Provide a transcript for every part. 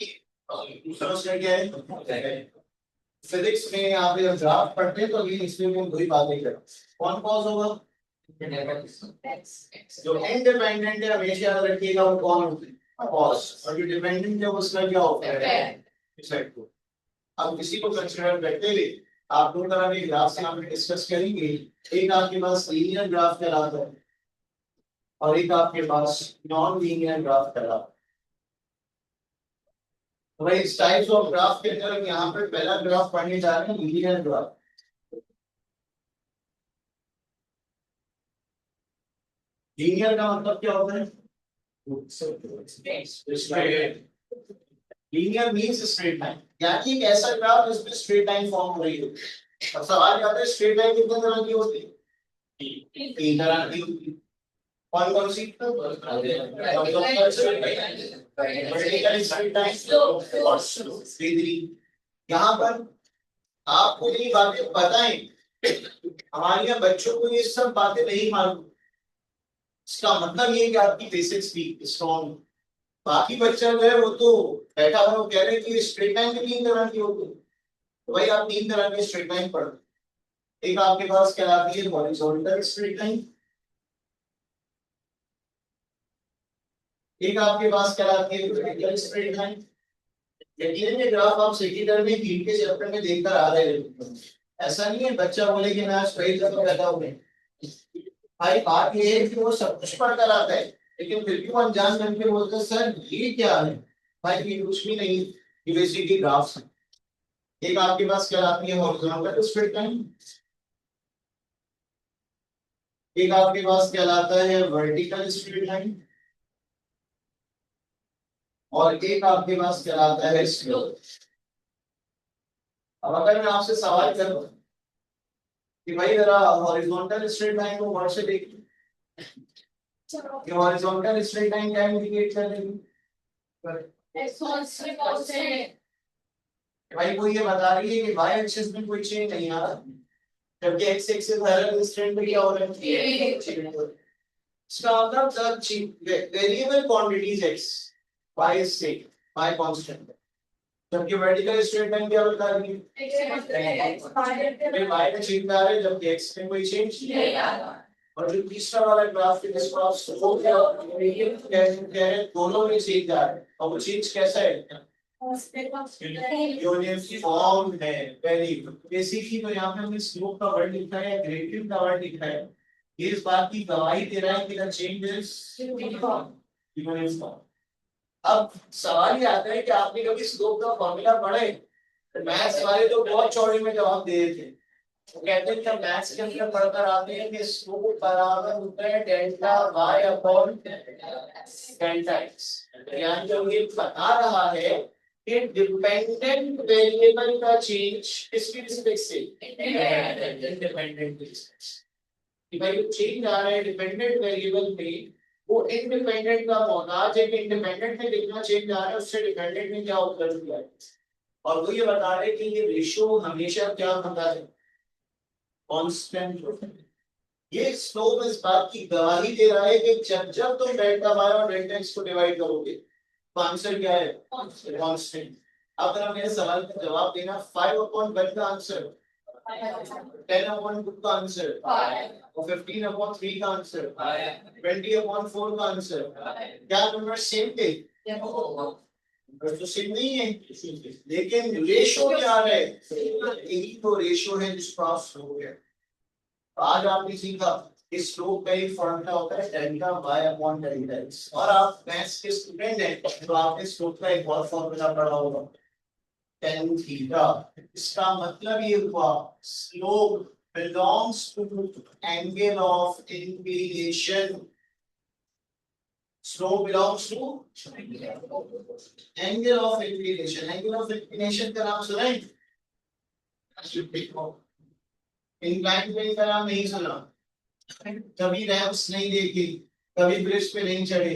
दूसरा उसका क्या है? फिजिक्स में यहाँ पे जब ग्राफ पढ़ते हैं तो ये इसमें भी वही बातें करें। कौन कॉज होगा? जो इंडिपेंडेंट है हमेशा याद रखिएगा वो कौन होता है? कॉज। और जो डिपेंडेंट है उसका क्या होता है? इफेक्ट। अब किसी को कंसीडर करते हुए आप दो तरह के ग्राफ से हम डिस्कस करेंगे। एक आपके पास लीनियर ग्राफ कहलाता है और एक आपके पास नॉन लीनियर ग्राफ कहलाता है। तो भाई इस टाइप्स ऑफ ग्राफ के अंदर यहाँ पे पहला ग्राफ पढ़ने जा रहे हैं लीनियर ग्राफ। लीनियर का मतलब क्या होता है? लीनियर मींस स्ट्रेट लाइन, यानी एक ऐसा ग्राफ जिसमें स्ट्रेट लाइन फॉर्म हो रही हो। अब सवाल आता है स्ट्रेट लाइन कितने तरह की होती है? तीन तरह की होती है। कौन कौन सी? वर्टिकल स्ट्रेट लाइन और सीधी। यहाँ पर आपको ये बातें पता है, हमारे यहाँ बच्चों को ये सब बातें नहीं मालूम। इसका मतलब ये कि आपकी बेसिक्स भी स्ट्रॉन्ग। बाकी बच्चा जो है वो तो बैठा हुआ वो कह रहे हैं कि स्ट्रेट लाइन भी तीन तरह की होती है। तो भाई आप तीन तरह की स्ट्रेट लाइन पढ़ो। एक आपके पास क्या आती है हॉरिजॉन्टल स्ट्रेट लाइन, एक आपके पास क्या आती है वर्टिकल स्ट्रेट लाइन। यकीनन ये ग्राफ आप सेकेंडरी में तीन के चैप्टर में देखकर आ रहे हैं। ऐसा नहीं है बच्चा बोले कि मैं आज पहली दफा बैठा हूँ। भाई बात ये है कि वो सब कुछ पढ़कर आता है लेकिन फिर भी वो अनजान बन के बोलते हैं सर ये क्या है? भाई ये कुछ भी नहीं, ये बेसिकली ग्राफ्स है। एक आपके पास क्या आती है हॉरिजॉन्टल स्ट्रेट लाइन, एक आपके पास क्या आता है वर्टिकल स्ट्रेट लाइन और एक आपके पास क्या आता है स्लोप। अब अगर मैं आपसे सवाल करूं कि भाई जरा हॉरिजॉन्टल स्ट्रेट लाइन को गौर से देखिए कि हॉरिजॉन्टल स्ट्रेट लाइन क्या इंडिकेट कर रही है? भाई वो ये बता रही है कि वाई एक्सिस में कोई चेंज नहीं आ रहा जबकि एक्स एक्सिस पैरेलल स्ट्रेट में क्या हो रहा है? इसका मतलब the variable quantities x y is same, y constant। जबकि वर्टिकल स्ट्रेट लाइन क्या बता रही है? y में चेंज आ रहा है जबकि x में कोई चेंज नहीं आ रहा। और जो तीसरा वाला ग्राफ है जिसको आप वो कह रहे हैं दोनों में चेंज आ रहा है और वो चेंज कैसा है? यूनिफॉर्म है। Very good. बेसिकली तो यहाँ पे हमने स्लोप का वर्ड लिखा है, ग्रेडियंट का वर्ड लिखा है। ये इस बात की गवाही दे रहा है कि द चेंज इज यूनिफॉर्म। अब सवाल ये आता है कि आपने कभी स्लोप का फॉर्मूला पढ़ा है? तो मैथ्स वाले तो बहुत चौड़े में जवाब दे रहे थे। वो कहते हैं कि मैथ्स के अंदर पढ़कर आते हैं कि स्लोप बराबर होता है delta y upon delta x। यानी जो ये बता रहा है कि डिपेंडेंट वेरिएबल का चेंज किसकी रिस्पेक्ट से? इंडिपेंडेंट रिस्पेक्ट से। कि भाई जो चेंज आ रहा है डिपेंडेंट वेरिएबल में वो इंडिपेंडेंट का मोहताज है कि इंडिपेंडेंट में कितना चेंज आ रहा है उससे डिपेंडेंट में क्या उत्तर दिया है। और वो ये बता रहे कि ये रेशियो हमेशा क्या होता है? कांस्टेंट। ये स्लोप इस बात की गवाही दे रहा है कि जब जब तुम डेल्टा y और डेल्टा x को डिवाइड करोगे तो आंसर क्या है? कांस्टेंट। अब अगर मेरे सवाल का जवाब देना 5/1 का आंसर, 10/2 का आंसर और 15/3 का आंसर, 20/4 का आंसर, क्या नंबर सेम थे? तो सेम नहीं है लेकिन रेशियो क्या है? यही तो रेशियो है जिसको आप स्लो है। आज आपने सीखा इस स्लोप का एक फॉर्मूला होता है delta y upon delta x। और आप मैथ्स के स्टूडेंट हैं तो आपने स्लोप का एक और फॉर्मूला पढ़ा होगा tan थीटा। इसका मतलब ये हुआ slope belongs to angle of inclination। slope belongs to angle of inclination। angle of inclination का नाम सुना है? इंक्लाइन प्लेन का नाम नहीं सुना? कभी रैम्प्स नहीं देखी, कभी ब्रिज पे नहीं चढ़े,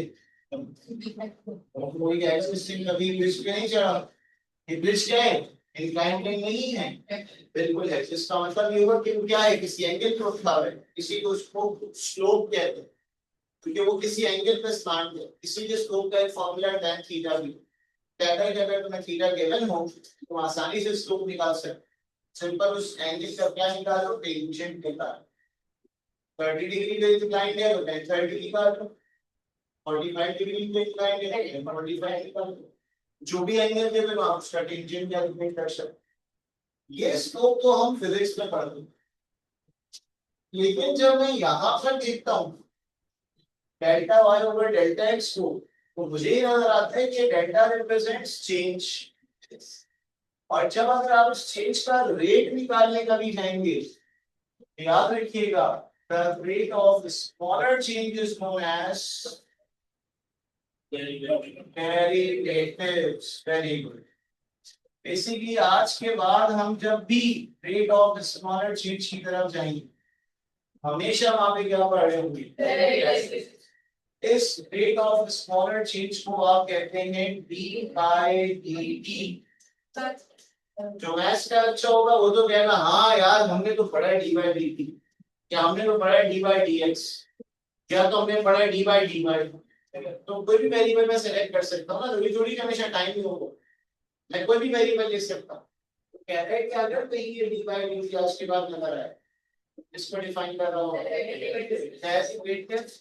कोई एक्सिस से कभी ब्रिज पे नहीं चढ़ा। ये ब्रिज क्या है? इंक्लाइन प्लेन नहीं है? बिल्कुल है। इसका मतलब ये हुआ कि क्या है? किसी एंगल पे उठा है, इसी को उसको स्लोप कहते हैं क्योंकि वो किसी एंगल पे स्लैंट है। इसीलिए स्लोप का एक फॉर्मूला tan थीटा भी। थीटा की जगह तुम्हें थीटा गिवन हो तो आसानी से स्लोप निकाल सकते। सिंपल उस एंगल का क्या निकालो, टेंजेंट निकालो। 30 डिग्री पे इंक्लाइंड है तो tan 30 निकालो, 45 डिग्री पे इंक्लाइंड है tan 45 निकालो। जो भी एंगल दे दो आप उसका टेंजेंट कैलकुलेट कर सकते। ये स्लोप तो हम फिजिक्स में पढ़ते हैं, लेकिन जब मैं यहाँ पर देखता हूँ delta Y over delta X को, तो मुझे ये नजर आता है कि डेल्टा रिप्रेजेंट्स चेंज। और जब अगर आप इस चेंज का रेट निकालने का भी जाएंगे, याद रखिएगा the rate of smaller change is known as derivatives. Very good. Basically आज के बाद हम जब भी रेट ऑफ स्मॉलर चेंज की तरफ जाएंगे हमेशा वहां पे क्या पढ़ रहे होंगे, इस रेट ऑफ स्मॉलर चेंज को आप कहते हैं डी बाई डी टी। जो मैथ्स का अच्छा होगा वो तो कहना हाँ यार हमने तो पढ़ा है डी बाई डी टी, क्या हमने तो पढ़ा है डी बाई डी एक्स, क्या तो हमने पढ़ा है डी बाई डी वाई। तो कोई भी वेरिएबल मैं सेलेक्ट कर सकता हूँ ना, जरूरी थोड़ी हमेशा टाइम ही होगा, मैं कोई भी वेरिएबल ले सकता हूँ। तो कहते हैं कि अगर कहीं ये डी बाई डी टी आज के बाद नजर आए, इसको डिफाइन कर रहा हूँ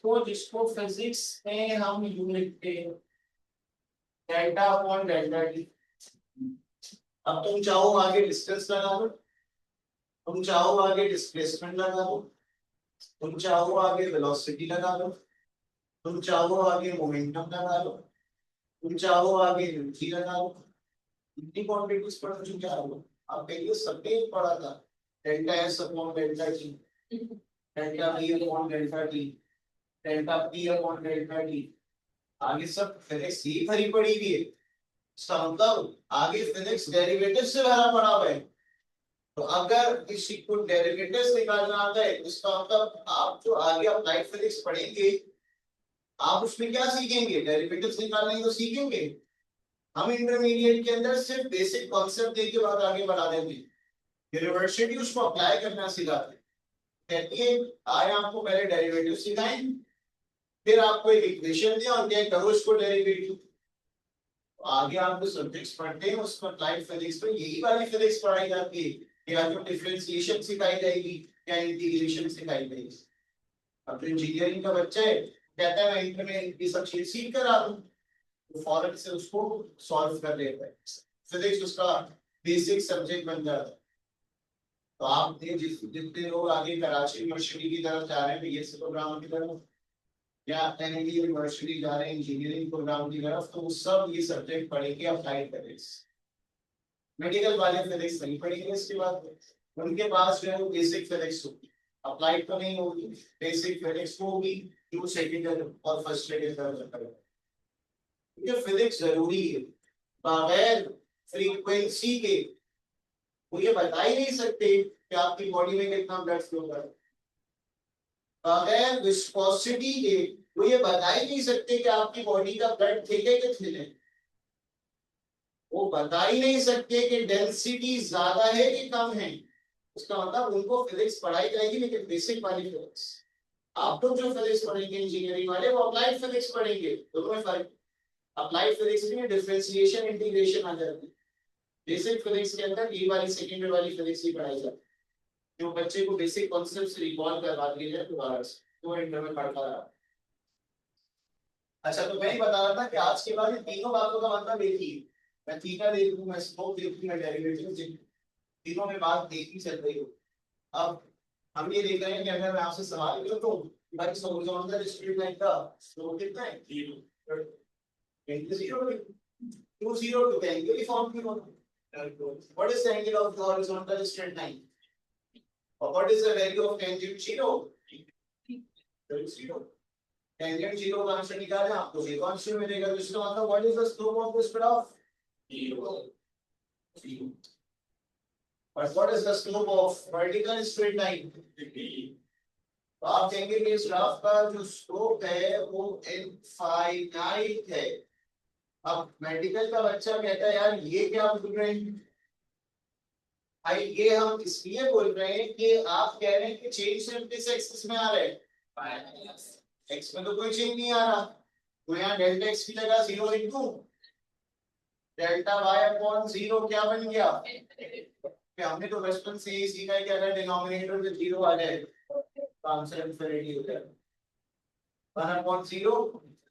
को, जिसको फिजिक्स में हम यू लिखते हैं डेल्टा अपॉन डेल्टा टी। अब तुम चाहो आगे डिस्टेंस लगा दो, तुम चाहो आगे डिस्प्लेसमेंट लगा दो, तुम चाहो आगे वेलोसिटी लगा दो, तुम चाहो आगे मोमेंटम लगा लो, तुम चाहो आगे एनर्जी लगा लो। इतनी क्वांटिटीज पर मुझे क्या होगा, आप कहिए सबने पढ़ा था delta S upon delta T, delta B upon delta T, delta P upon delta T. आगे सब फिजिक्स ही भरी पड़ी हुई है, इसका मतलब आगे फिजिक्स डेरिवेटिव से भरा पड़ा हुआ है। तो अगर किसी को डेरिवेटिव्स निकालना आता है इसका मतलब आप जो आगे अप्लाइड फिजिक्स पढ़ेंगे आप उसमें क्या सीखेंगे, डेरिवेटिव्स निकालने को सीखेंगे। हम इंटरमीडिएट के अंदर सिर्फ बेसिक कॉन्सेप्ट देके बात आगे बढ़ा देंगे, यूनिवर्सिटी उसको अप्लाई करना सिखाते कहती है आए आपको पहले डेरिवेटिव सिखाएं, फिर आपको एक इक्वेशन दिया और क्या करो इसको डेरिवेटिव। तो आगे आप जो सब्जेक्ट्स पढ़ते हैं उसमें अप्लाइड फिजिक्स में यही वाली फिजिक्स पढ़ाई जाती है, या तो डिफरेंशिएशन सिखाई जाएगी या इंटीग्रेशन सिखाई जाएगी। अब जो इंजीनियरिंग का बच्चा है कहता है मैं इंटर में ये सब चीज सीख कर आ रहा हूँ, तो फौरन से उसको सॉल्व कर लेता है, फिजिक्स उसका बेसिक सब्जेक्ट बन जाता है। तो आप जितने लोग आगे कराची यूनिवर्सिटी की तरफ जा रहे हैं बीएससी प्रोग्राम की तरफ या एनआईटी यूनिवर्सिटी जा रहे हैं इंजीनियरिंग प्रोग्राम की तरफ, तो सब ये सब्जेक्ट पढ़ेंगे अप्लाइड फिजिक्स। मेडिकल वाले फिजिक्स नहीं पढ़ेंगे, इसके बाद उनके पास जो है वो बेसिक फिजिक्स होगी, अप्लाइड तो नहीं होगी, बेसिक फिजिक्स होगी जो सेकंड और फर्स्ट ईयर के तरफ करेगा। क्योंकि फिजिक्स जरूरी है, बगैर फ्रीक्वेंसी के वो ये बता ही नहीं सकते कि आपकी बॉडी में कितना ब्लड फ्लो कर रहा है, बगैर विस्कोसिटी के वो ये बता ही नहीं सकते कि आपकी बॉडी का ब्लड थिक है कि थिन है, वो बता ही नहीं सकते कि डेंसिटी ज्यादा है कि कम है। उसका मतलब उनको फिजिक्स पढ़ाई जाएगी लेकिन बेसिक वाली फिजिक्स। आप लोग जो फिजिक्स पढ़ेंगे इंजीनियरिंग वाले वो अप्लाइड फिजिक्स पढ़ेंगे, दोनों में फर्क। अप्लाइड फिजिक्स में डिफरेंशिएशन इंटीग्रेशन आ जाती है, बेसिक फिजिक्स के अंदर ये वाली सेकेंड वाली फिजिक्स ही पढ़ाई जाती है, जो बच्चे को बेसिक कॉन्सेप्ट्स रिकॉल करवा दिए जाए दोबारा से तो इंटर में पढ़ता रहा। अच्छा तो मैं ही बता रहा था कि आज के बाद तीनों बातों का मतलब एक ही, मैं थीटा देख लूं, मैं स्लोप देख लूं, मैं डेरिवेटिव देख लूं, तीनों में बात एक ही चल रही हो। अब हम ये देख रहे हैं कि अगर मैं आपसे सवाल करूं तो भाई हॉरिजॉन्टल स्ट्रेट लाइन का स्लोप कितना है, 0 2 0 to the angle form की होगा। What is the angle of the horizontal straight line? Or what is the value of tangent 0? 0. Tangent 0 का आंसर निकालें आपको ये आंसर मिलेगा, तो इसका मतलब what is the slope of this graph? 0. But what is the slope of vertical straight line? तो आप देखेंगे कि इस ग्राफ का जो स्लोप है वो इनफाइनाइट है। अब मेडिकल का बच्चा कहता है यार ये क्या बोल रहे हैं भाई, ये हम इसलिए बोल रहे हैं कि आप कह रहे हैं कि चेंज सिर्फ किस एक्सिस में आ रहा है, एक्स में तो कोई चेंज नहीं आ रहा, तो यहाँ डेल्टा एक्स की जगह 0 लिख दूं, डेल्टा y अपॉन 0 क्या बन गया? हमने तो बचपन से ही सीखा है कि अगर डिनोमिनेटर में 0 आ जाए तो आंसर इनफिनिटी हो जाएगा। 1 upon 0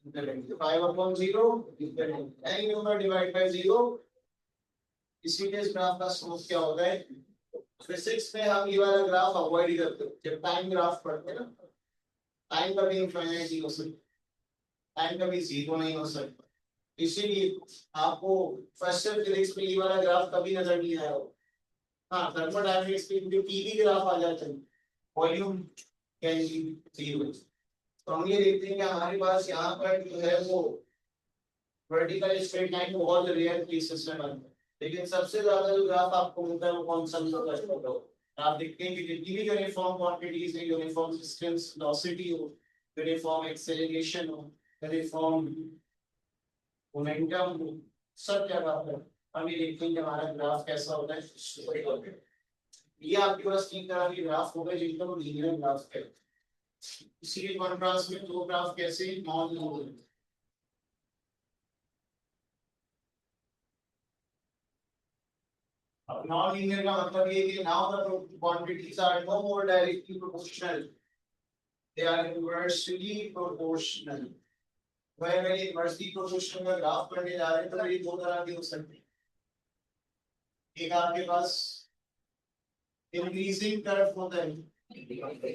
infinity, 5 upon 0 infinity, any number divided by 0। इसीलिए इस ग्राफ का स्लोप क्या होता है? फिजिक्स में हम ये वाला ग्राफ अवॉइड ही करते हैं जब टाइम ग्राफ पढ़ते हैं ना। टाइम कभी इनफाइनाइट नहीं हो सकता, टाइम कभी जीरो नहीं हो सकता। इसीलिए आपको फर्स्ट ईयर फिजिक्स में ये वाला ग्राफ कभी नजर नहीं आया हो। हाँ, थर्मोडायनामिक्स में जो पीवी ग्राफ आ जाते हैं, वॉल्यूम कैन बी जीरो। तो हम ये देखते हैं कि हमारे पास यहाँ पर जो है वो वर्टिकल स्ट्रेट लाइन बहुत रेयर केसेस में बनता है, लेकिन सबसे ज्यादा जो ग्राफ आपको मिलता है वो कौन सा मिलता है? आप देखते हैं कि जितनी भी यूनिफॉर्म क्वांटिटीज है, यूनिफॉर्म डिस्टेंस वेलोसिटी हो, यूनिफॉर्म एक्सेलरेशन हो, यूनिफॉर्म मोमेंटम हो, सब जगह पर हम ये देखते हैं कि हमारा ग्राफ कैसा होता है। ये आपके पास तीन तरह के ग्राफ हो गए जिनको हम लीनियर ग्राफ कहते हैं। इसीलिए कॉन्ट्रास्ट में दो ग्राफ कैसे नॉन लीनियर। अब नॉन लीनियर का मतलब ये है कि now the quantities are no more directly proportional, they are inversely proportional. वह अगर इनवर्सली प्रोपोर्शनल का ग्राफ करने जा रहे हैं तो ये दो तरह के हो सकते हैं। एक आपके पास इंक्रीजिंग कर्व होता है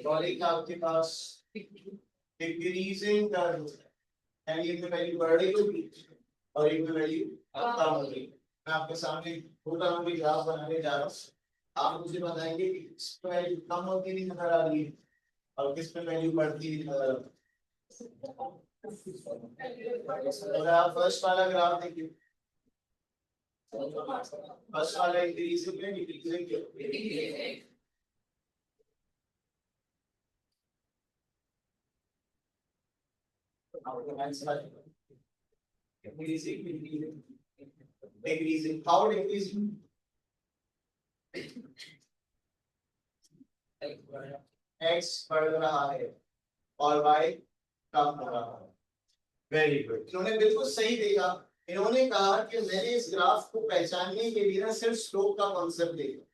और एक आपके पास डिक्रीजिंग कर्व होता है, यानी एक में वैल्यू बढ़ रही होगी और एक में वैल्यू कम हो रही। मैं आपके सामने दो तरह के ग्राफ बनाने जा रहा हूँ, आप मुझे बताएंगे कि किस पे वैल्यू कम होती हुई नजर आ रही है और किस पे वैल्यू बढ़ती हुई नजर आ रही है। अगर आप फर्स्ट वाला ग्राफ देखिए, फर्स्ट वाला इंक्रीजिंग है, decreasing decreasing, how decreasing? X बढ़ रहा है और Y कम हो रहा है। वेरी गुड, इन्होंने बिल्कुल सही देखा। इन्होंने कहा कि मैंने इस ग्राफ को पहचानने के लिए ना सिर्फ स्लोप का कॉन्सेप्ट देखा।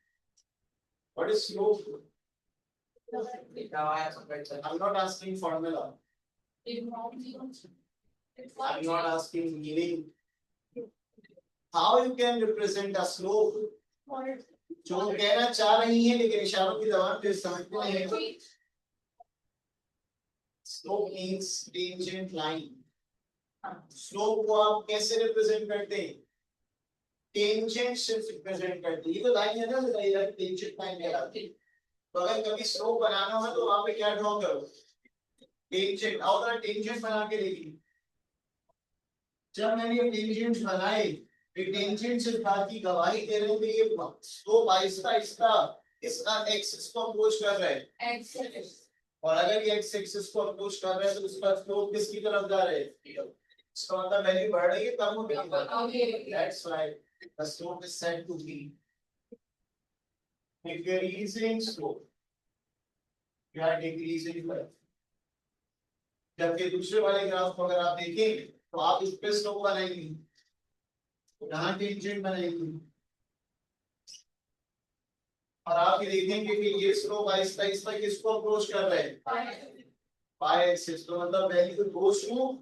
What is slope? I'm not asking formula, I'm not asking meaning, how you can represent a slope। जो कहना चाह रही है लेकिन इशारों की जबान पे समझते नहीं है। Slope means tangent line. Slope को आप कैसे रिप्रेजेंट करते हैं? टेंजेंट से रिप्रेजेंट करते हैं। ये तो लाइन है ना, बताइए टेंजेंट लाइन कहलाती है। तो अगर कभी स्लोप बनाना हो तो वहां पे क्या ड्रॉ करो? टेंजेंट। और अगर टेंजेंट बना के देखिए, जब मैंने ये टेंजेंट बनाए, ये टेंजेंट से बात की गवाही दे रहे हैं कि ये स्लोप आहिस्ता इसका इसका एक्सिस को अप्रोच कर रहा है एक्सिस। और अगर ये एक्स एक्सिस को अप्रोच कर रहा है तो उसका स्लोप किसकी तरफ जा रहा है? इसका मतलब वैल्यू बढ़ रही है कम हो रही है? That's why the slope is said to be decreasing slope या डिक्रीजिंग कर्व। जबकि दूसरे वाले ग्राफ को अगर आप देखें तो आप इस पे स्लोप बनाएंगे, यहाँ टेंजेंट बनाएंगे और आप ये देखेंगे कि ये स्लोप आहिस्ता आहिस्ता किसको अप्रोच कर रहा है? पाई एक्सिस। तो मतलब वैल्यू गोस टू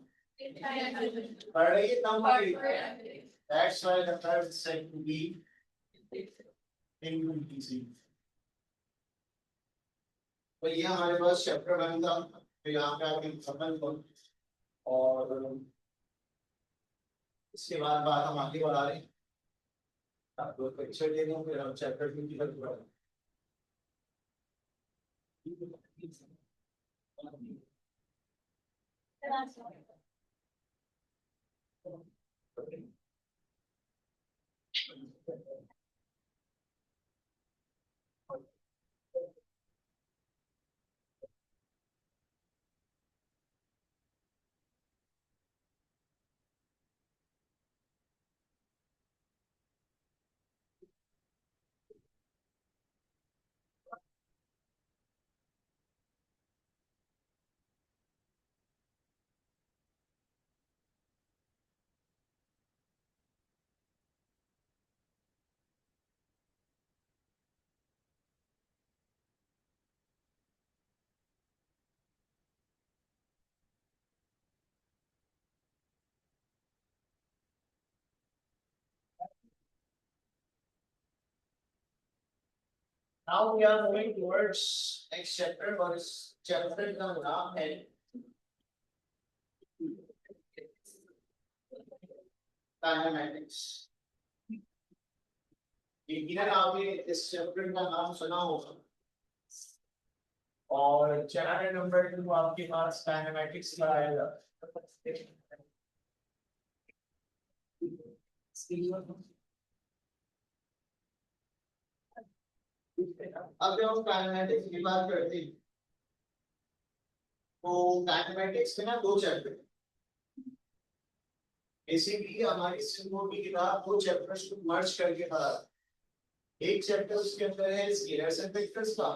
बढ़ रही है कम हो रही है? That's why the curve is said to be increasing. तो ये हमारे पास चैप्टर 1 था, तो यहाँ पे आके खत्म करो और इसके बाद बात हम आगे बढ़ा रहे हैं। आपको पिक्चर दे दूं फिर हम चैप्टर 2 की तरफ बढ़ें। Now we are moving towards next chapter, और इस chapter का नाम है काइनेमैटिक्स। यकीनन आपने इस चैप्टर का नाम सुना होगा और चैप्टर नंबर 2 आपके पास काइनेमैटिक्स का आएगा। अब जब हम काइनेमैटिक्स की बात करते हैं तो काइनेमैटिक्स में ना दो चैप्टर, बेसिकली हमारी सिम्बो की किताब दो चैप्टर्स को मर्ज करके पढ़ा। एक चैप्टर उसके अंदर है स्केलर्स एंड वेक्टर्स का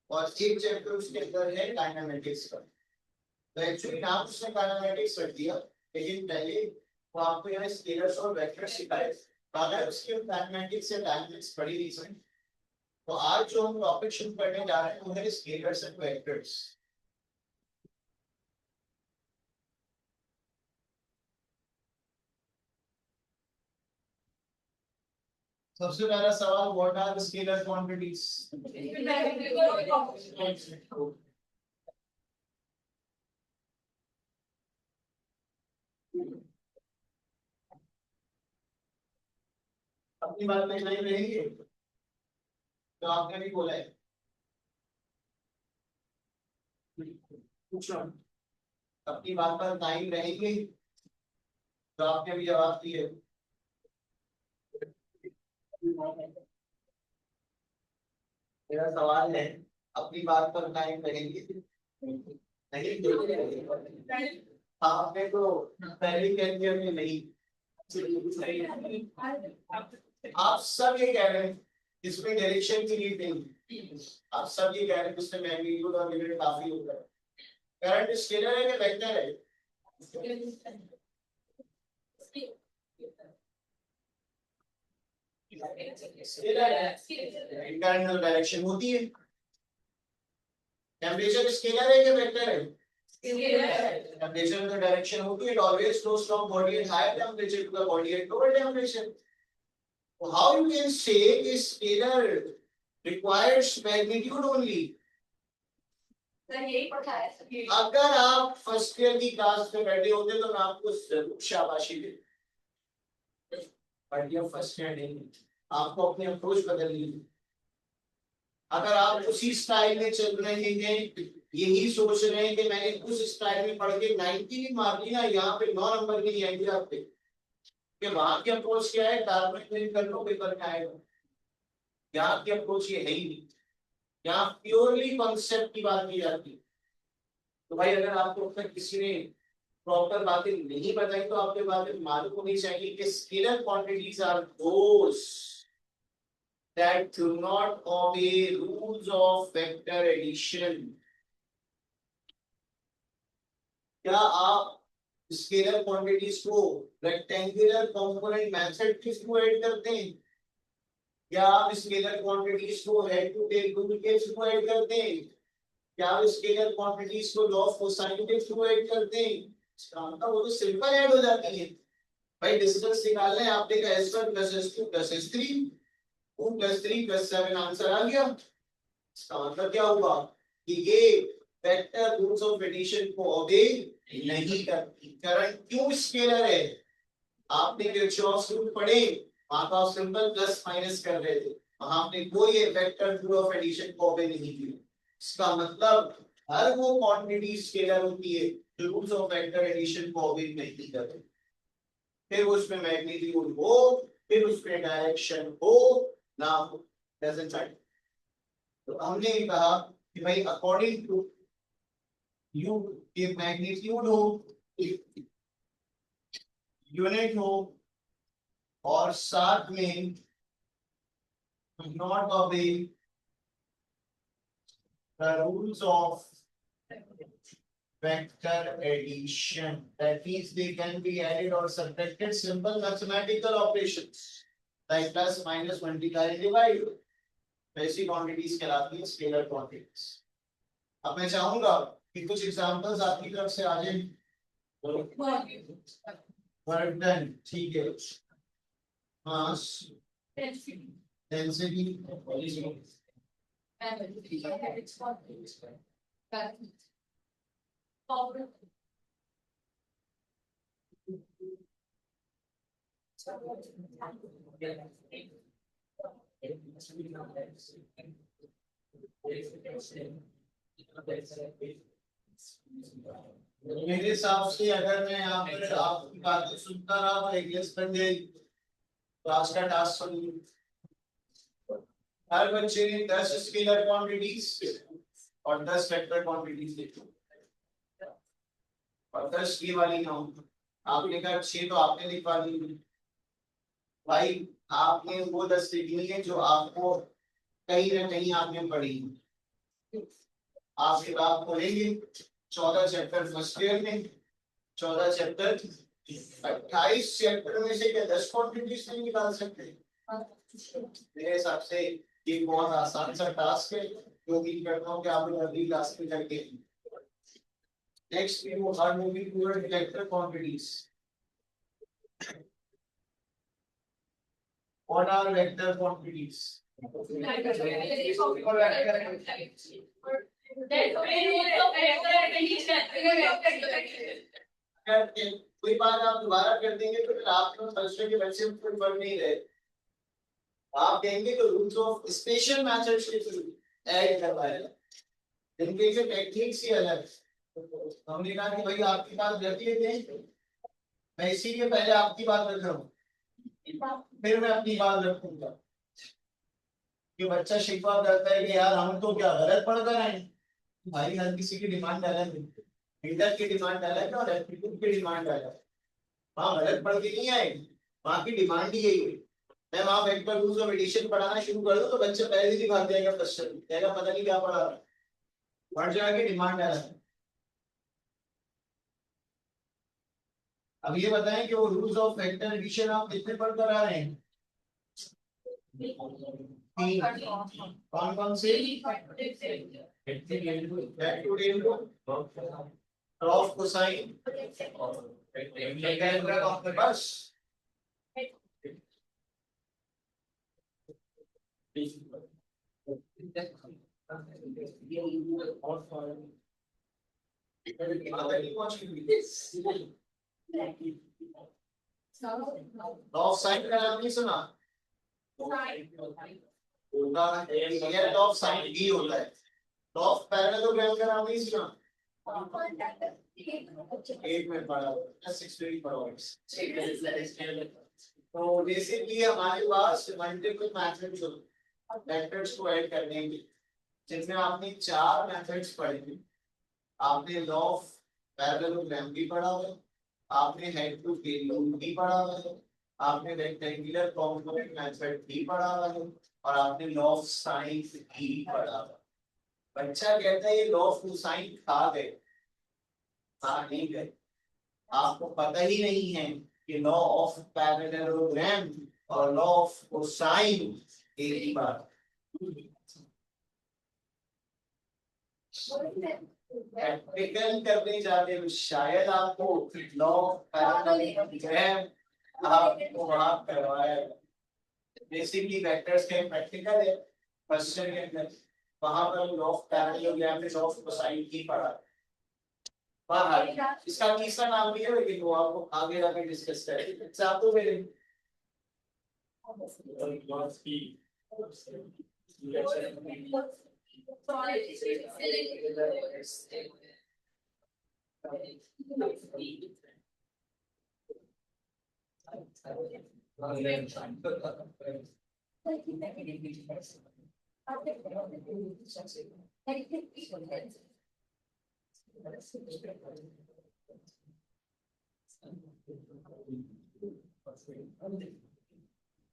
और एक चैप्टर उसके अंदर है काइनेमैटिक्स का। तो एक्चुअली नाम उसने काइनेमैटिक्स रख दिया, लेकिन पहले वो आपको यहाँ स्केलर्स और वेक्टर्स सिखाए, अगर उसके काइनेमैटिक्स या डायनेमिक्स पढ़ी रीजन। तो आज जो हम टॉपिक शुरू करने जा रहे हैं वो है स्केलर्स एंड वेक्टर्स। सबसे पहला सवाल, what are the scalar quantities? अपनी बात में नहीं रहेंगे तो आपने भी बोला है, पूछो अपनी बात पर कायम रहेंगे तो आपने भी जवाब दिए। मेरा सवाल है, अपनी बात पर कायम रहेंगे नहीं? आपने तो पहले कह दिया कि नहीं। आप सब ये कह रहे हैं इसमें डायरेक्शन की नीड नहीं, आप सब ये कह रहे हैं इसमें मैग्नीट्यूड और लिमिट काफी होता है। करंट स्केलर है कि वेक्टर है? स्केलर है, करंट डायरेक्शन होती है। टेम्परेचर स्केलर है कि वेक्टर है? Temperature में तो डायरेक्शन होती है, it always flows from body at higher temperature to the body at lower temperature. So how you can say this scalar requires magnitude only? अगर आप फर्स्ट ईयर की क्लास में बैठे होते तो मैं आपको जरूर शाबाशी देता, बट ये फर्स्ट ईयर नहीं, आपको अपनी अप्रोच बदलनी है। अगर आप उसी स्टाइल में चल रहे हैं, यही सोच रहे हैं कि मैंने उस स्टाइल में पढ़ के 90 भी मार लिया, यहाँ पे 9 नंबर की नहीं आएंगे आपके, कि वहां की अप्रोच क्या है, टारगेट कर लो पेपर में आएगा। यहाँ की अप्रोच ये है ही नहीं, यहाँ प्योरली कॉन्सेप्ट की बात की जाती है। तो भाई अगर आपको अब तक किसी ने प्रॉपर बातें नहीं बताई तो आपके बातें मालूम होनी चाहिए कि scalar quantities are those that do not obey rules of vector addition. क्या आप स्केलर क्वांटिटीज को रेक्टेंगुलर कंपोनेंट मेथड के थ्रू ऐड करते हैं, क्या आप स्केलर क्वांटिटीज को हेड टू टेल रूल के थ्रू ऐड करते हैं, क्या आप स्केलर क्वांटिटीज को लॉ ऑफ कोसाइन के थ्रू ऐड करते हैं? इसका मतलब वो तो सिंपल ऐड हो जाती है। भाई डिस्टेंस निकालना है, आपने कहा s1 + s2 + s3, 2 + 3 + 7 आंसर आ गया। इसका मतलब क्या हुआ कि ये वेक्टर रूल्स ऑफ एडिशन को ओबे नहीं करती। करंट क्यों स्केलर है? आपने किरचॉफ रूल पढ़े, वहां तो आप सिंपल प्लस माइनस कर रहे थे, वहां आपने कोई वेक्टर रूल ऑफ एडिशन को ओबे नहीं किया। इसका मतलब हर वो क्वांटिटी स्केलर होती है जो रूल्स ऑफ वेक्टर एडिशन को ओबे नहीं करती। फिर उसमें मैग्नीट्यूड हो, फिर उसमें डायरेक्शन हो ना हो, डजंट मैटर। तो हमने कहा कि भाई अकॉर्डिंग टू यू के मैग्नीट्यूड हो, यूनिट हो और साथ में not obey the rules of vector addition, that means they can be added or subtracted, simple mathematical operations like plus minus multiply and divide, ऐसी क्वांटिटीज कहलाती हैं स्केलर क्वांटिटीज। अब मैं चाहूंगा कि कुछ एग्जांपल्स आपकी तरफ से आ जाए। वर्क डन, ठीक है, मास, डेंसिटी, मेरे हिसाब से अगर मैं यहाँ पर आपकी बातें सुनता रहा तो इंग्लिश बन जाएगी। तो आज का टास्क सुनिए। हर बच्चे ने 10 स्केलर क्वांटिटीज और 10 वेक्टर क्वांटिटीज लिखी और 10 की वाली नाउन। आपने कहा 6 तो आपने लिखवा दी भाई। आपने वो 10 लिखनी है जो आपको कहीं ना कहीं आपने पढ़ी। आप किताब खोलेंगे 14 चैप्टर फर्स्ट ईयर में, 14 चैप्टर 28 चैप्टर में से क्या 10 क्वांटिटीज नहीं निकाल सकते? मेरे हिसाब से ये बहुत आसान सा टास्क है जो भी करता हूँ कि आप लोग अगली क्लास में करके। Next you are moving toward vector quantities. What are vector quantities? कोई बात आप दोबारा कर देंगे तो फिर आप फर्स्ट के बच्चे कोई पढ़ नहीं रहे। आप कहेंगे तो रूल्स ऑफ स्पेशल मेथड्स के थ्रू ऐड करवाएगा, इनके जो टेक्निक्स ही अलग। हमने कहा कि भाई आपकी बात रख लेते हैं, मैं इसीलिए पहले आपकी बात रख रहा हूँ फिर मैं अपनी बात रखूंगा। कि बच्चा शिकवा करता है कि यार हम तो क्या गलत पढ़ कर आए। भाई हर किसी की डिमांड अलग है, रीडर की डिमांड अलग है और एप्टीट्यूड की डिमांड अलग है। वहाँ गलत पढ़ के नहीं आए, वहाँ की डिमांड ही यही है। मैं वहाँ वेक्टर रूल्स ऑफ एडिशन पढ़ाना शुरू कर दूं तो बच्चे पहले ही भाग जाएगा, क्वेश्चन कहेगा पता नहीं क्या पढ़ा रहा है। बढ़ जाएगी डिमांड अलग है। अब ये बताएं कि वो रूल्स ऑफ वेक्टर एडिशन आप कितने पढ़ कर आ रहे हैं? कौन कौन से? Of cosine of the bus. Of sine का नाम नहीं सुना? होता है ऑफ साइन भी होता है। ऑफ पैरेललोग्राम का नाम नहीं सुना? एक में पढ़ा होगा, 6 में पढ़ा होगा। तो बेसिकली हमारे पास मल्टीपल मेथड्स वेक्टर्स को ऐड करने की, जिसमें आपने 4 मेथड्स पढ़े थे। आपने लॉ ऑफ पैरेललोग्राम भी पढ़ा हुआ, आपने हेड टू टेल रूल भी पढ़ा हुआ है, आपने रेक्टेंगुलर कॉम्पोनेंट मेथड भी पढ़ा हुआ है और आपने लॉ ऑफ साइन भी पढ़ा हुआ। बच्चा कहता है ये लॉ ऑफ साइन खा गए। हाँ नहीं गए, आपको पता ही नहीं है कि लॉ ऑफ पैरेललोग्राम और लॉ ऑफ कोसाइन एक ही बात। प्रैक्टिकल करने जाते हो शायद आपको लॉ ऑफ पैरेललोग्राम आपको वहां करवाया। बेसिकली वेक्टर्स के प्रैक्टिकल है क्वेश्चन के अंदर, वहां पर लॉ ऑफ पैरेललोग्राम में लॉ ऑफ कोसाइन की पढ़ा। इसका तीसरा नाम भी है लेकिन वो आपको आगे जाकर डिस्कस करेंगे। एग्जांपल मेरे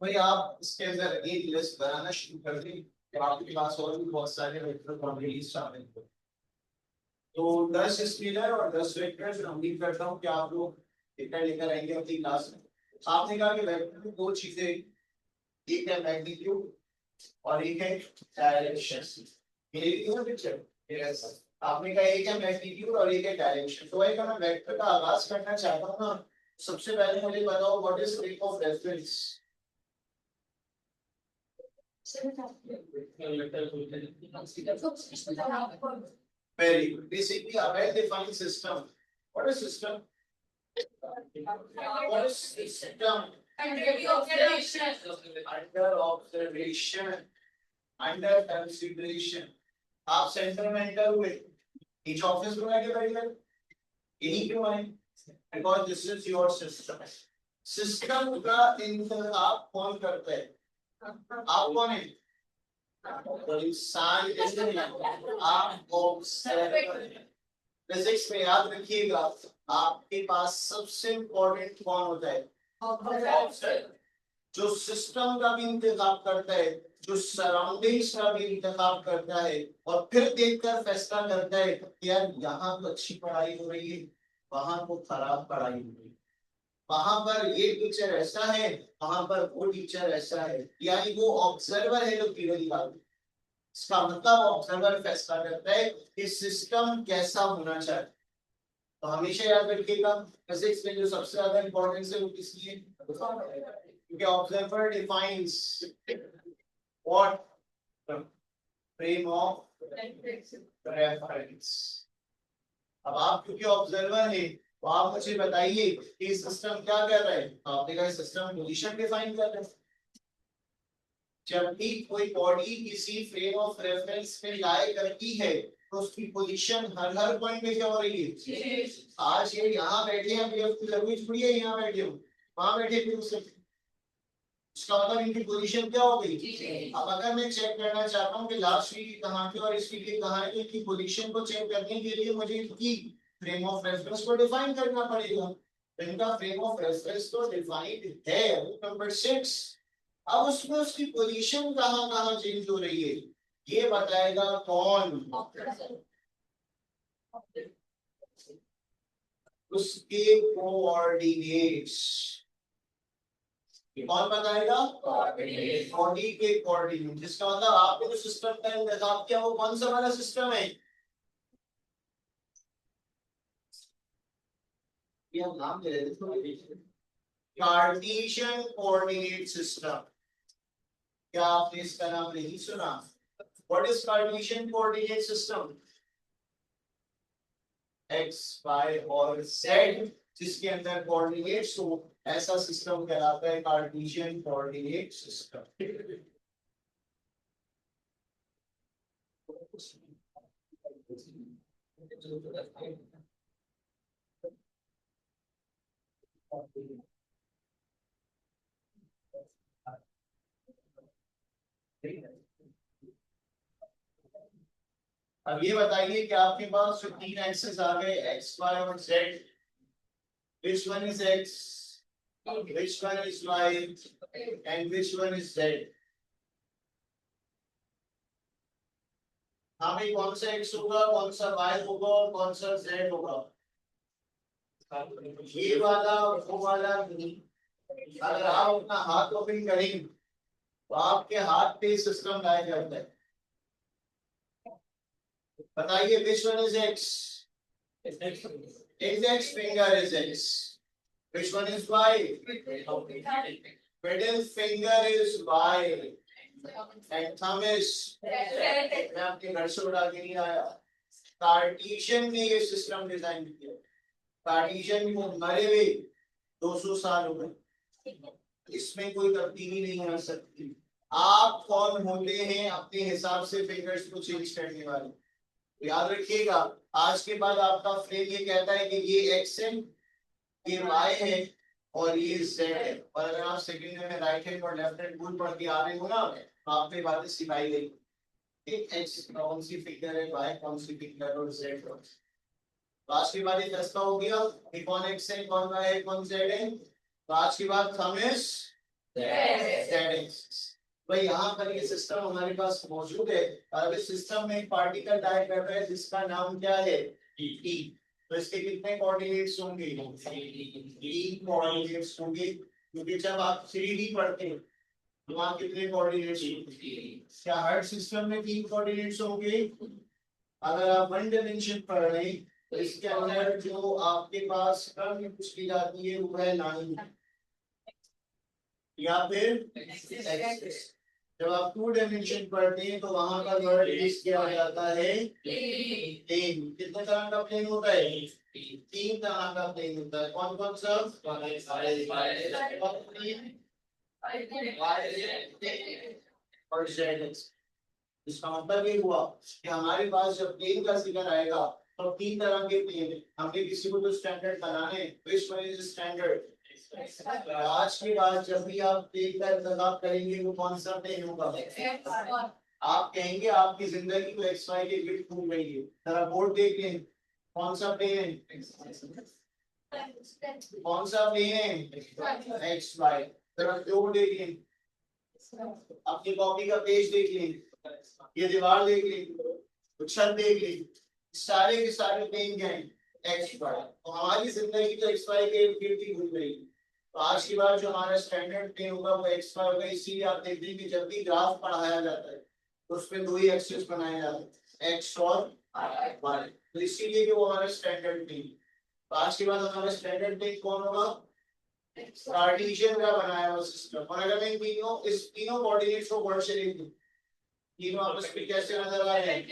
भाई आप इसके अंदर एक लिस्ट बनाना शुरू कर दें कि आपके पास और भी बहुत सारे वेक्टर क्वांटिटीज शामिल हो। तो 10 स्केलर और 10 वेक्टर्स उम्मीद करता हूँ कि आप लोग लेकर आएंगे अपनी क्लास में। आपने कहा कि वेक्टर में 2 चीजें, एक है मैग्नीट्यूड और एक है डायरेक्शन। ये पिक्चर आपने कहा एक है मैग्नीट्यूड और एक है डायरेक्शन। तो अगर मैं वेक्टर का आगाज करना चाहता हूँ ना, सबसे पहले मुझे बताओ what is frame of reference. Very good. Basically, a well-defined system. What is system? What is system? Under observation, under consideration. आप सेंटर में एंटर हुए, each office बना के बैठ गए, यही क्यों आए? Because this is your system. System का इंतजाम कौन करता है? आप कौन है? तो इंसान आप ऑब्जर्वर। फिजिक्स में याद रखिएगा, आपके पास सबसे इम्पोर्टेंट कौन होता है? ऑब्जर्वर। जो सिस्टम का भी इंतजाम करता है, जो सराउंडिंग्स का भी इंतजाम करता है, और फिर देखकर फैसला करता है कि यार यहाँ तो अच्छी पढ़ाई हो रही है, वहां तो खराब पढ़ाई हो रही है, वहां पर ये टीचर ऐसा है, वहां पर वो टीचर ऐसा है, यानी वो ऑब्जर्वर है जो केवल बात। इसका मतलब ऑब्जर्वर फैसला करता है कि सिस्टम कैसा होना चाहिए। तो हमेशा याद रखिएगा, फिजिक्स में जो सबसे ज्यादा इंपॉर्टेंस है वो किसकी है? क्योंकि observer defines what frame of reference. अब आप क्योंकि ऑब्जर्वर है, तो आप मुझे बताइए कि सिस्टम क्या कर रहा है? आपने कहा सिस्टम पोजीशन डिफाइन कर रहा है। जब भी कोई बॉडी किसी फ्रेम ऑफ रेफरेंस में लाई करती है, तो उसकी पोजीशन हर पॉइंट पे क्या हो रही है? आज ये यहाँ बैठे हैं, अभी आपको जरूरी थोड़ी है यहाँ बैठे हो, वहां बैठे फिर उससे उसका मतलब इनकी पोजीशन क्या हो गई? अब अगर मैं चेक करना चाहता हूँ कि लास्ट वीक कहाँ पे और इस वीक कहाँ है, तो इनकी पोजीशन को चेक करने के लिए मुझे इनकी फ्रेम ऑफ रेफरेंस को डिफाइन करना पड़ेगा। तो इनका फ्रेम ऑफ रेफरेंस तो डिफाइंड है, नंबर 6। अब उसमें उसकी पोजीशन कहाँ कहाँ चेंज हो रही है, ये बताएगा कौन? उसके कोऑर्डिनेट्स। कौन बताएगा? बॉडी के कोऑर्डिनेट। जिसका मतलब आपने जो सिस्टम का इंतजाम किया वो कौन सा वाला सिस्टम है? ये हम नाम दे रहे थे, कार्टेशियन कोऑर्डिनेट सिस्टम। क्या आपने इसका नाम नहीं सुना? What is Cartesian coordinate system? x, y और z जिसके अंदर कोऑर्डिनेट्स हो, ऐसा सिस्टम कहलाता है कार्टेशियन कोऑर्डिनेट सिस्टम। अब ये बताइए कि आपके पास जो 3 एक्सेस आ गए, x, y और z, which one is x, which one is y and which one is z? हाँ भाई, कौन सा x होगा, कौन सा y होगा और कौन सा z होगा? ये वाला वो वाला नहीं। अगर आप अपना हाथ ओपन करेंगे तो आपके हाथ पे सिस्टम लाया जाता है। बताइए which one is x? Index finger is x. Which one is y? Middle finger is y. And thumb is, मैं आपके घर से उड़ा के नहीं आया। कार्टेशियन ने ये सिस्टम डिजाइन किया। कार्टेशियन को मरे हुए 200 साल हो गए, इसमें कोई तब्दीली नहीं आ सकती। आप कौन होते हैं अपने हिसाब से फिंगर्स को चेंज करने वाले? याद रखिएगा, आज के बाद आपका फ्रेम ये कहता है कि ये x है, ये y है और ये z है। और अगर आप सेकंड में राइट हैंड और लेफ्ट हैंड रूल पढ़ के आ रहे हो ना, तो आप पे बातें सिखाई गई। एक x कौन सी फिगर है, y कौन सी फिगर और z कौन सी। तो आज के बाद ये फैसला हो गया कि कौन x है, कौन y है, कौन z है। तो आज के बाद थंब इज z। भाई यहाँ पर ये सिस्टम हमारे पास मौजूद है, और इस सिस्टम में एक पार्टिकल डाई कर रहा है जिसका नाम क्या है? टी। तो इसके कितने कोऑर्डिनेट्स होंगे? 3 कोऑर्डिनेट्स होंगे, क्योंकि जब आप 3D पढ़ते हैं तो वहाँ कितने कोऑर्डिनेट्स होंगे? क्या हर सिस्टम में 3 कोऑर्डिनेट्स होंगे? अगर आप 1 डायमेंशन पढ़ रहे हैं तो इसके अंदर जो आपके पास टर्म यूज की जाती है वो है लाइन या फिर एक्सिस। जब आप 2 डायमेंशन पढ़ते हैं तो वहां का वर्ड यूज किया जाता है प्लेन। कितने तरह का प्लेन होता है? 3 तरह का प्लेन होता है। कौन कौन सा? और जेड। इसका मतलब ये हुआ कि हमारे पास जब प्लेन का जिक्र आएगा तो 3 तरह के प्लेन है। हमने किसी को तो स्टैंडर्ड बनाने, विच वन इज स्टैंडर्ड? आज के बाद जब भी आप प्लेन का इंतजाम करेंगे वो कौन सा प्लेन होगा? आप कहेंगे आपकी जिंदगी तो एक्स वाई के ग्रिड घूम रही है। जरा बोर्ड देख लें, कौन सा प्लेन है? कौन सा प्लेन है? X Y. जरा बोर्ड देख लें, अपनी कॉपी का पेज देख लें, ये दीवार देख लें, छत देख लें, सारे के सारे प्लेन क्या हैं? X Y. तो हमारी जिंदगी तो एक्स वाई के इर्द गिर्द घूम रही है। तो आज की बार जो हमारा स्टैंडर्ड प्लेन होगा वो एक्स वाई होगा। इसीलिए आप देखते हैं कि जब भी ग्राफ पढ़ाया जाता है तो उसमें 2 ही एक्सिस बनाए जाते हैं, एक्स और वाई। तो इसीलिए कि वो हमारा स्टैंडर्ड प्लेन। तो आज के बाद हमारा स्टैंडर्ड प्लेन कौन होगा? कार्टेशियन का बनाया हुआ सिस्टम। और अगर मैं इस तीनों कोऑर्डिनेट्स को वर्ड से लिख दूं, तीनों आपस में कैसे नजर आ रहे हैं?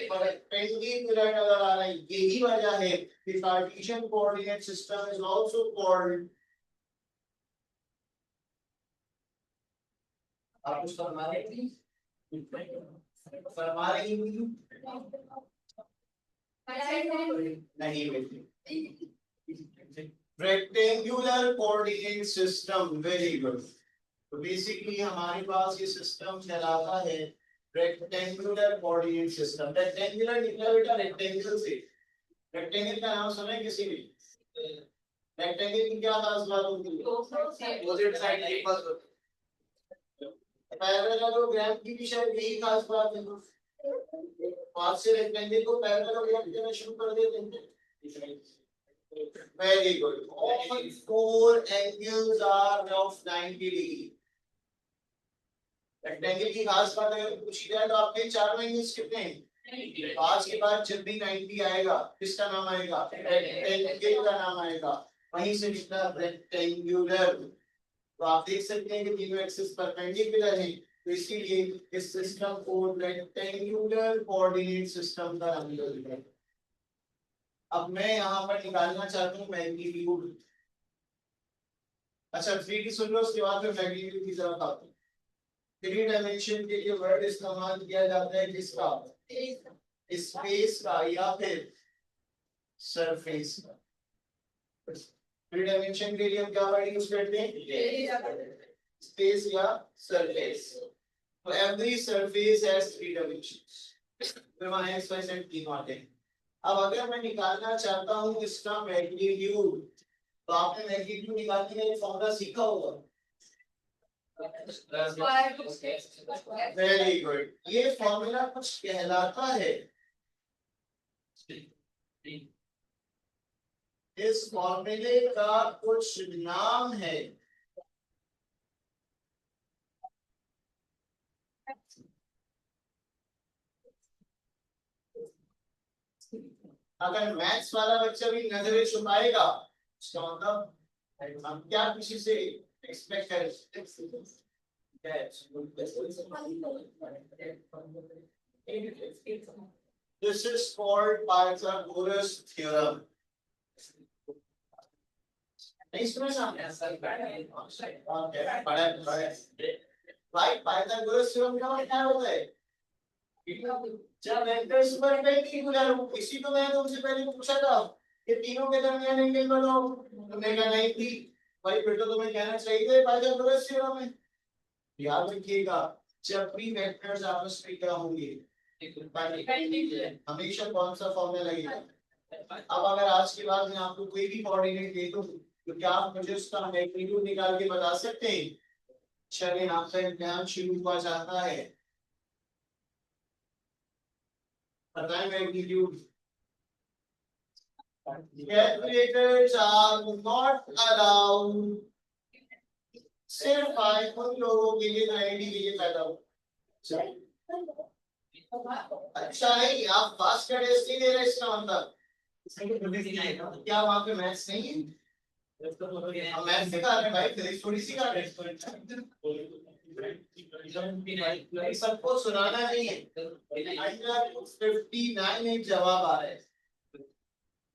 परपेंडिकुलर नजर आ रहे हैं। यही वजह है कि Cartesian coordinate system is also called, आप कुछ फरमा रहे नहीं बेटे, rectangular coordinate system. Very good. तो बेसिकली हमारे पास ये सिस्टम कहलाता है रेक्टेंगुलर कोऑर्डिनेट सिस्टम। रेक्टेंगुलर निकला बेटा रेक्टेंगल से। रेक्टेंगल का नाम सुना है किसी ने? रेक्टेंगल की क्या खास बात होती है? अपोजिट साइड इक्वल होती है। पैरेललोग्राम की भी शायद यही खास बात है। पास से रेक्टेंगल को पैरेललोग्राम देना शुरू कर देते हैं। Very good. All 4 angles are of 90 degree. Rectangle की खास बात अगर पूछी जाए तो आपके 4 एंगल्स कितने हैं? आज के बाद जब भी 90 आएगा किसका नाम आएगा? रेक्टेंगल का नाम आएगा। वहीं से निकला रेक्टेंगुलर। तो आप देख सकते हैं कि तीनों एक्सिस परपेंडिकुलर हैं, तो इसीलिए इस सिस्टम को रेक्टेंगुलर कोऑर्डिनेट सिस्टम का नाम दिया गया है। अब मैं यहाँ पर निकालना चाहता हूँ मैग्नीट्यूड। अच्छा 3D सुन लो, उसके बाद फिर मैग्नीट्यूड की तरफ आते हैं। 3 डायमेंशन के लिए वर्ड इस्तेमाल किया जाता है किसका? स्पेस का या फिर सरफेस का। 3 डायमेंशन के लिए हम क्या वर्ड यूज करते हैं? स्पेस या सरफेस। तो एवरी सरफेस हैज 3 डायमेंशंस। फिर वहां एक्स वाई जेड तीनों आते हैं। अब अगर मैं निकालना चाहता हूं इसका मैग्नीट्यूड, तो आपने मैग्नीट्यूड निकालने का फॉर्मूला सीखा होगा। Very good. ये फॉर्मूला कुछ कहलाता है, इस फॉर्मूले का कुछ नाम है। अगर मैथ्स वाला बच्चा भी नजरें छुपाएगा इसका मतलब हम क्या किसी से एक्सपेक्ट करें? This is called Pythagoras theorem. नहीं सुना भाई? पाइथागोरस थ्योरम का मतलब क्या होता है? जब वेक्टर्स परपेंडिकुलर हो, इसी को मैंने तुमसे पहले पूछा था कि तीनों के दरमियान एंगल बनाओ, तुमने कहा नहीं थी। भाई फिर तो तुम्हें कहना चाहिए पाइथागोरस थ्योरम है। याद रखिएगा जब भी वेक्टर्स आपस में क्या होंगे हमेशा कौन सा फॉर्मूला लगेगा? अब अगर आज के बाद मैं आपको कोई भी कोऑर्डिनेट दे दूं तो क्या आप मुझे उसका मैग्नीट्यूड निकाल के बता सकते हैं? चलिए आपका इम्तिहान शुरू हुआ जाता है, बताएं magnitude. Calculators are not allowed। सिर्फ आए उन लोगों के लिए 90 के लिए पैदा हो। अच्छा नहीं, आप पास का टेस्ट नहीं दे रहे इसका मतलब क्या वहां पे मैथ्स नहीं है? हम मैथ्स सिखा रहे हैं भाई, फिजिक्स थोड़ी सिखा रहे हैं। सबको सुनाना नहीं है। 159 एक जवाब आ रहा है।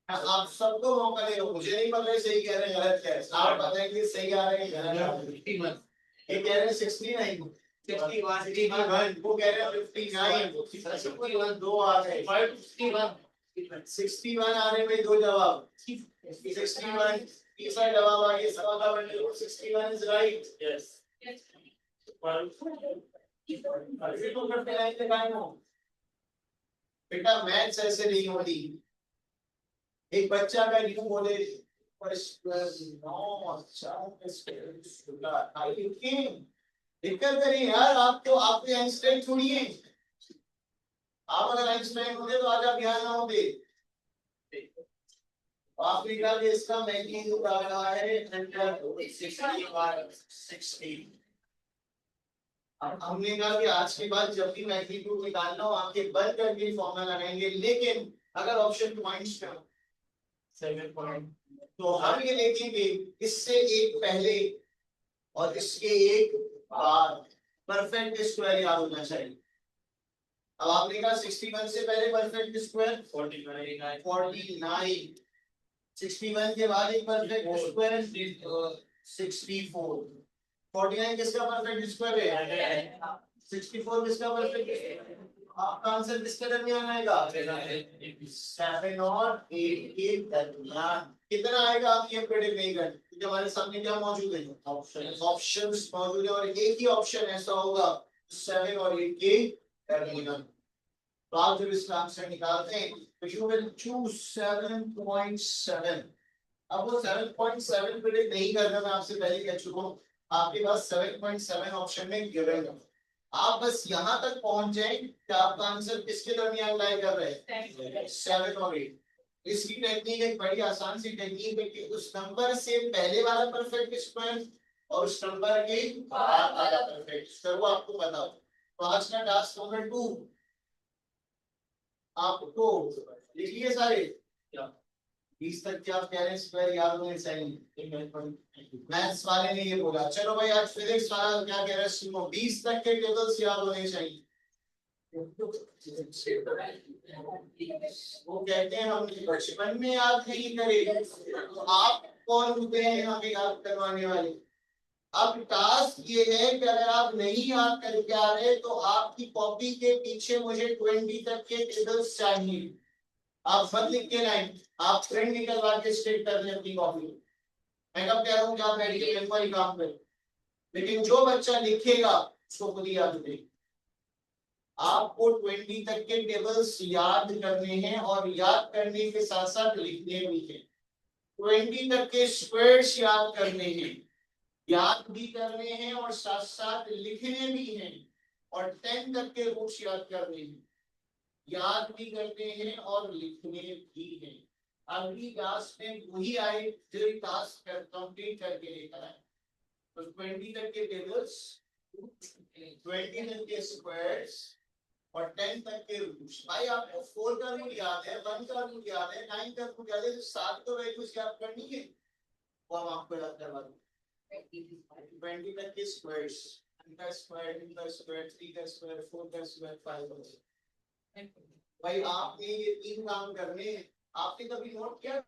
आप सबको मौका दे रहे हो, मुझे नहीं पता है सही कह रहे हैं गलत कह रहे हैं। आप बताएंगे सही आ रहे हैं गलत आ रहे हैं। ये कह रहे हैं 69, 61, वो कह रहे हैं 59, 61 दो आ गए, 61 आ रहे में दो जवाब, 61 तीसरा जवाब आ गया, सवा का बंडल 61 इज राइट। यस बेटा मैथ्स ऐसे नहीं होती। एक बच्चा का न्यू बोले दिक्कत करिए यार, आप तो आपके आइंस्टाइन छोड़िए, आप अगर आइंस्टाइन होते तो आज आप यहाँ ना होते। आपने कहा कि इसका मैग्नीट्यूड आ रहा है 160। अब हमने कहा कि आज के बाद जब भी मैग्नीट्यूड निकालना हो आंखें बंद करके फॉर्मूला लगाएंगे, लेकिन अगर ऑप्शन पॉइंट्स का 7 पॉइंट तो हम ये देखेंगे इससे एक पहले और इसके एक बाद परफेक्ट स्क्वायर याद होना चाहिए। अब आपने कहा 61 से पहले परफेक्ट स्क्वायर 49, 61 के बाद एक परफेक्ट स्क्वायर 64, 49 किसका परफेक्ट स्क्वायर है, 64 किसका परफेक्ट स्क्वायर। आपका आंसर किसके दरमियान आएगा, 7 और 8 के दरमियान। कितना आएगा आप ये प्रेडिक्ट नहीं कर, क्योंकि हमारे सामने क्या मौजूद है, ऑप्शंस मौजूद है और एक ही ऑप्शन ऐसा होगा 7 और 8 के दरमियान। तो आप जब इसका आंसर निकालते हैं तो यू विल चूज 7.7। अब वो 7.7 प्रेडिक्ट नहीं करना, मैं आपसे पहले कह चुका हूं, आपके पास 7.7 ऑप्शन में गिवन है। आप बस यहां तक पहुंच जाए कि आपका आंसर किसके दरमियान लाई कर रहे हैं, 7 और 8। इसकी टेक्निक एक बड़ी आसान सी टेक्निक है कि उस नंबर से पहले वाला परफेक्ट स्क्वायर और उस नंबर के बाद वाला परफेक्ट स्क्वायर वो आपको बताओ। तो आज का टास्क नंबर 2 आपको लिख लिए सारे, 20 तक के आप कह रहे हैं स्क्वायर याद होने चाहिए, मैथ्स वाले ने ये बोला। चलो भाई आज फिजिक्स वाला क्या कह रहा है सुनो, 20 तक के टेबल्स याद होने चाहिए। वो कहते हैं हम बचपन में याद नहीं करें, तो आप कौन होते हैं हमें याद करवाने वाले। अब टास्क ये है कि अगर आप नहीं याद करके आ रहे तो आपकी कॉपी के पीछे मुझे 20 तक के टेबल्स चाहिए। आप मत लिख के लाएं, आप प्रिंट निकलवा के स्टिक कर लें अपनी कॉपी। मैं कब कह रहा हूँ कि आप मेडिकल पेपर ही काम करें, लेकिन जो बच्चा लिखेगा उसको खुद ही याद रखेगा। आपको 20 तक के टेबल्स याद करने हैं और याद करने के साथ साथ लिखने भी हैं। 20 तक के स्क्वायर्स याद करने हैं, याद भी करने हैं और साथ साथ लिखने भी हैं। और 10 तक के रूट्स याद करने हैं, याद भी करने हैं और लिखने भी हैं। अगली क्लास में वही आए जो टास्क कंप्लीट करके लेकर आए। तो 20 तक के टेबल्स, 20 तक के स्क्वायर्स और 10 तक के रूट्स। भाई आपको 4 का रूट याद है, 1 का रूट याद है, 9 का रूट याद है, तो 7 तो वैल्यूज याद करनी है, वो हम आपको याद करवा देंगे। 20 तक के स्क्वायर्स, 1 का स्क्वायर, 2 का स्क्वायर, 3 का स्क्वायर, 4 का स्क्वायर, 5 का स्क्वायर। भाई आपने ये 3 काम करने, आपने कभी नोट किया